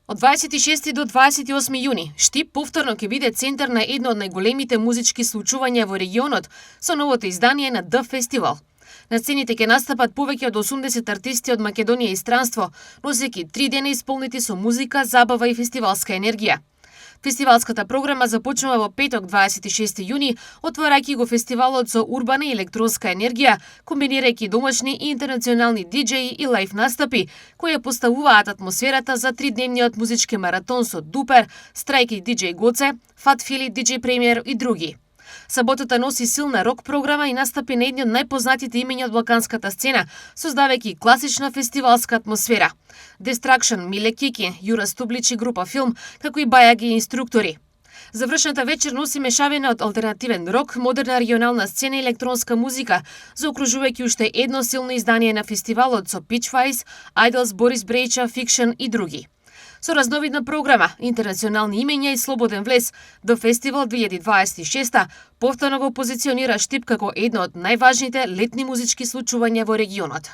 Од 26 до 28 јуни, Штип повторно ќе биде центар на едно од најголемите музички случувања во регионот со новото издание на Д Фестивал. На сцените ќе настапат повеќе од 80 артисти од Македонија и странство, носејќи 3 дена исполнети со музика, забава и фестивалска енергија. Фестивалската програма започнува во петок 26 јуни, отварајќи го фестивалот со урбана и електронска енергија, комбинирајќи домашни и интернационални диџеи и лајв настапи, кои ја поставуваат атмосферата за 3-дневниот музички маратон со Дупер, Страјки диџеј Гоце, Фатфили диџеј Премиер и други. Саботата носи силна рок програма и настапи на едни од најпознатите имиња од балканската сцена, создавајќи класична фестивалска атмосфера. Destruction, Миле Кики, Јура Стублич и група Филм, како и Бајаги инструктори. Завршната вечер носи мешавина од алтернативен рок, модерна регионална сцена и електронска музика, заокружувајќи уште едно силно издание на фестивалот со Pitchwise, Idols, Борис Брејча, Fiction и други. Со разновидна програма, интернационални имења и слободен влез, Д Фестивал 2026 повторно го позиционира Штип како едно од најважните летни музички случувања во регионот.